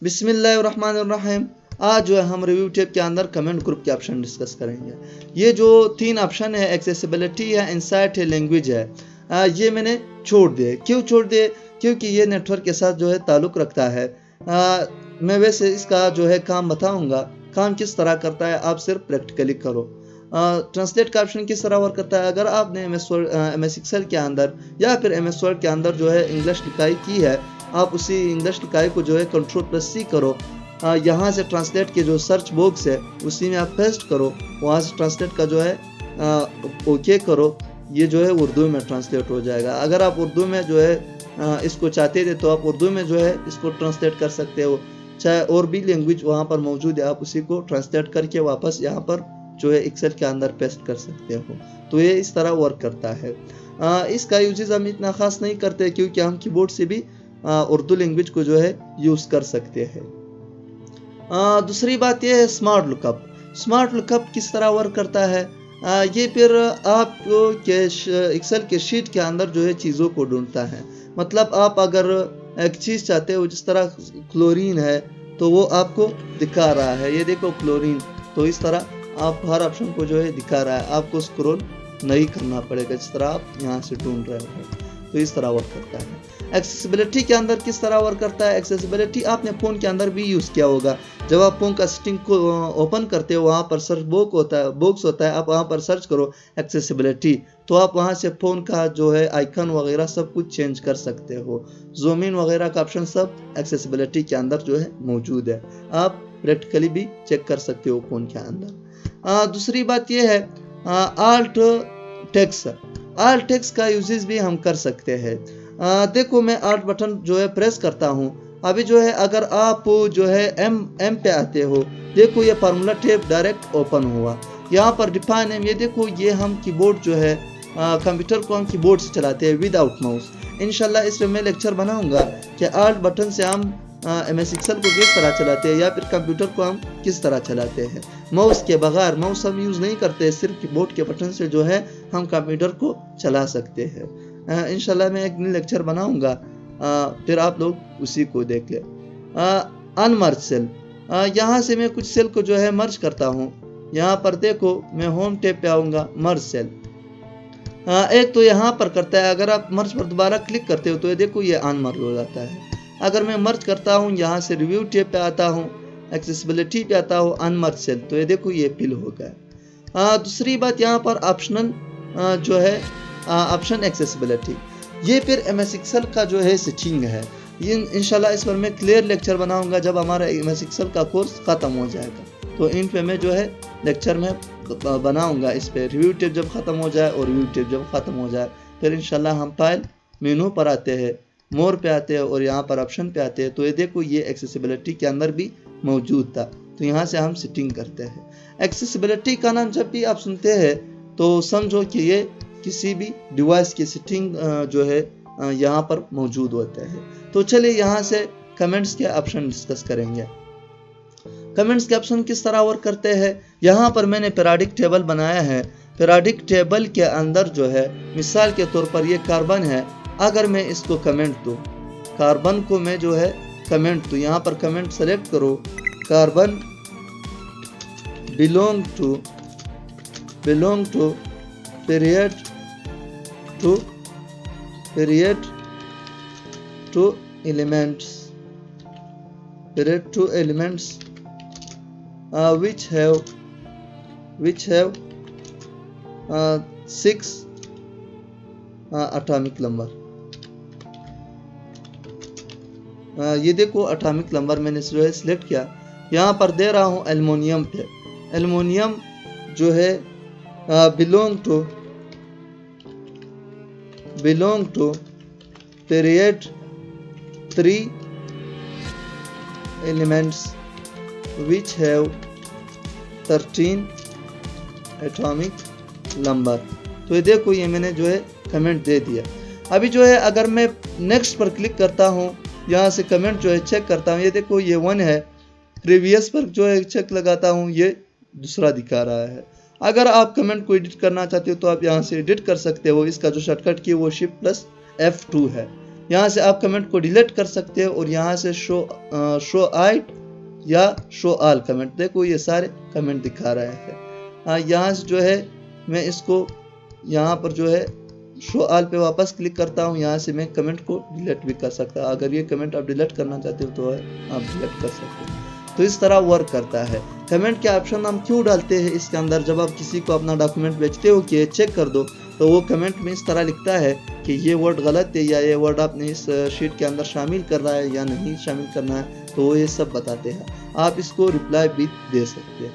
बिस्मिल्लाहिर्रहमानिर्रहीम। आज जो है हम रिव्यू टेप के अंदर कमेंट ग्रुप के ऑप्शन डिस्कस करेंगे। ये जो तीन ऑप्शन है, एक्सेसिबिलिटी है, इंसाइट है, लैंग्वेज है, ये मैंने छोड़ दिए। क्यों छोड़ दिए? क्योंकि ये नेटवर्क के साथ जो है ताल्लुक़ रखता है। मैं वैसे इसका जो है काम बताऊंगा, काम किस तरह करता है, आप सिर्फ प्रैक्टिकली करो। ट्रांसलेट का ऑप्शन किस तरह वर्क करता है? अगर आपने MS एक्सेल के अंदर या फिर MS वर्ड के अंदर जो है इंग्लिश लिखाई की है, आप उसी इंग्लिश लिखाई को जो है Ctrl+C करो। यहाँ से ट्रांसलेट के जो सर्च बॉक्स है उसी में आप पेस्ट करो, वहाँ से ट्रांसलेट का जो है ओके करो। ये जो है उर्दू में ट्रांसलेट हो जाएगा। अगर आप उर्दू में जो है इसको चाहते थे तो आप उर्दू में जो है इसको ट्रांसलेट कर सकते हो। चाहे और भी लैंग्वेज वहाँ पर मौजूद है, आप उसी को ट्रांसलेट करके वापस यहाँ पर जो है एक्सेल के अंदर पेस्ट कर सकते हो। तो ये इस तरह वर्क करता है। इसका यूजेस हम इतना खास नहीं करते क्योंकि हम कीबोर्ड से भी उर्दू लैंग्वेज को जो है यूज कर सकते हैं। दूसरी बात यह है स्मार्ट लुकअप। स्मार्ट लुकअप किस तरह वर्क करता है? ये फिर आपको एक्सेल के शीट के अंदर जो है चीज़ों को ढूंढता है। मतलब आप अगर एक चीज़ चाहते हो, जिस तरह क्लोरीन है तो वो आपको दिखा रहा है, ये देखो क्लोरीन। तो इस तरह आप हर ऑप्शन को जो है दिखा रहा है, आपको स्क्रॉल नहीं करना पड़ेगा जिस तरह आप यहाँ से ढूंढ रहे हो। तो इस तरह वर्क करता है। एक्सेसिबिलिटी के अंदर किस तरह वर्क करता है? एक्सेसिबिलिटी आपने फ़ोन के अंदर भी यूज़ किया होगा। जब आप फ़ोन का सेटिंग को ओपन करते हो, वहाँ पर सर्च बॉक्स होता है, आप वहाँ पर सर्च करो एक्सेसिबिलिटी, तो आप वहाँ से फ़ोन का जो है आइकन वगैरह सब कुछ चेंज कर सकते हो। ज़ूम इन वगैरह का ऑप्शन सब एक्सेसिबिलिटी के अंदर जो है मौजूद है। आप प्रैक्टिकली भी चेक कर सकते हो फ़ोन के अंदर। दूसरी बात यह है आल्ट टेक्स्ट का यूजेस भी हम कर सकते हैं। देखो मैं आल्ट बटन जो है प्रेस करता हूँ। अभी जो है अगर आप जो है एम पे आते हो, देखो ये फार्मूला टेप डायरेक्ट ओपन हुआ। यहाँ पर डिफाइन एम, ये देखो ये हम कीबोर्ड जो है कंप्यूटर को हम कीबोर्ड से चलाते हैं विदाउट माउस। इंशाल्लाह इस पे मैं लेक्चर बनाऊंगा कि आल्ट बटन से हम MS एक्सेल को किस तरह चलाते हैं या फिर कंप्यूटर को हम किस तरह चलाते हैं। माउस के बगैर, माउस हम यूज़ नहीं करते, सिर्फ कीबोर्ड के बटन से जो है हम कंप्यूटर को चला सकते हैं। इंशाल्लाह मैं एक लेक्चर बनाऊंगा, फिर आप लोग उसी को देख ले। अनमर्ज सेल, यहाँ से मैं कुछ सेल को जो है मर्ज करता हूँ। यहाँ पर देखो मैं होम टैब पे आऊँगा, मर्ज सेल। एक तो यहाँ पर करता है, अगर आप मर्ज पर दोबारा क्लिक करते हो तो ये देखो ये अनमर्ज हो जाता है। अगर मैं मर्ज करता हूँ, यहाँ से रिव्यू टैब पे आता हूँ, एक्सेसिबिलिटी पे आता हूँ, अनमर्ज सेल, तो ये देखो ये फिल हो गया। दूसरी बात यहाँ पर ऑप्शनल जो है ऑप्शन एक्सेसिबिलिटी, ये फिर MS एक्सेल का जो है सेटिंग है। ये इंशाल्लाह इस पर मैं क्लियर लेक्चर बनाऊंगा जब हमारा MS एक्सेल का कोर्स ख़त्म हो जाएगा। तो इन पे मैं जो है लेक्चर में बनाऊंगा इस पे। रिव्यू टेप जब ख़त्म हो जाए और रिव्यू टेप जब ख़त्म हो जाए, फिर इंशाल्लाह हम फाइल मेनू पर आते हैं, मोर पे आते हैं और यहाँ पर ऑप्शन पे आते हैं। तो ये देखो ये एक्सेसिबिलिटी के अंदर भी मौजूद था, तो यहाँ से हम सेटिंग करते हैं। एक्सेसिबिलिटी का नाम जब भी आप सुनते हैं तो समझो कि ये किसी भी डिवाइस की सेटिंग जो है यहाँ पर मौजूद होता है। तो चलिए यहाँ से कमेंट्स के ऑप्शन डिस्कस करेंगे। कमेंट्स के ऑप्शन किस तरह वर्क करते हैं? यहाँ पर मैंने पीरियडिक टेबल बनाया है। पीरियडिक टेबल के अंदर जो है मिसाल के तौर पर ये कार्बन है, अगर मैं इसको कमेंट दूँ, कार्बन को मैं जो है कमेंट दूँ, यहाँ पर कमेंट सेलेक्ट करो, carbon belong to period two elements which have 6 atomic number। ये देखो एटॉमिक नंबर मैंने जो है सिलेक्ट किया। यहाँ पर दे रहा हूँ एल्युमिनियम पे। एल्युमिनियम जो है belong to period 3 elements which have 13 atomic number. तो ये देखो ये मैंने जो है कमेंट दे दिया। अभी जो है अगर मैं नेक्स्ट पर क्लिक करता हूँ, यहाँ से कमेंट जो है चेक करता हूँ, ये देखो ये 1 है। प्रीवियस पर जो है चेक लगाता हूँ, ये दूसरा दिखा रहा है। अगर आप कमेंट को एडिट करना चाहते हो तो आप यहाँ से एडिट कर सकते हो। इसका जो शॉर्टकट की वो Shift+F2 है। यहाँ से आप कमेंट को डिलीट कर सकते हैं और यहाँ से शो आइट या शो ऑल कमेंट, देखो ये सारे कमेंट दिखा रहा है। यहाँ से जो है मैं इसको यहाँ पर जो है शो ऑल पे वापस क्लिक करता हूँ, यहाँ से मैं कमेंट को डिलीट भी कर सकता हूँ। अगर ये कमेंट आप डिलीट करना चाहते हो तो आप डिलीट कर सकते हो। तो इस तरह वर्क करता है। कमेंट के ऑप्शन हम क्यों डालते हैं इसके अंदर, जब आप किसी को अपना डॉक्यूमेंट भेजते हो कि चेक कर दो, तो वो कमेंट में इस तरह लिखता है कि ये वर्ड गलत है या ये वर्ड आपने इस शीट के अंदर शामिल करना है या नहीं शामिल करना है, तो वो ये सब बताते हैं। आप इसको रिप्लाई भी दे सकते हैं।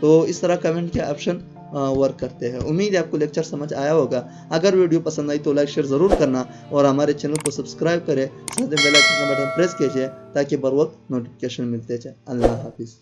तो इस तरह कमेंट के ऑप्शन वर्क करते हैं। उम्मीद है आपको लेक्चर समझ आया होगा। अगर वीडियो पसंद आई तो लाइक शेयर ज़रूर करना और हमारे चैनल को सब्सक्राइब करें, साथ में बेल आइकन का बटन प्रेस कीजिए ताकि बर वक्त नोटिफिकेशन मिलते जाए। अल्लाह हाफिज़।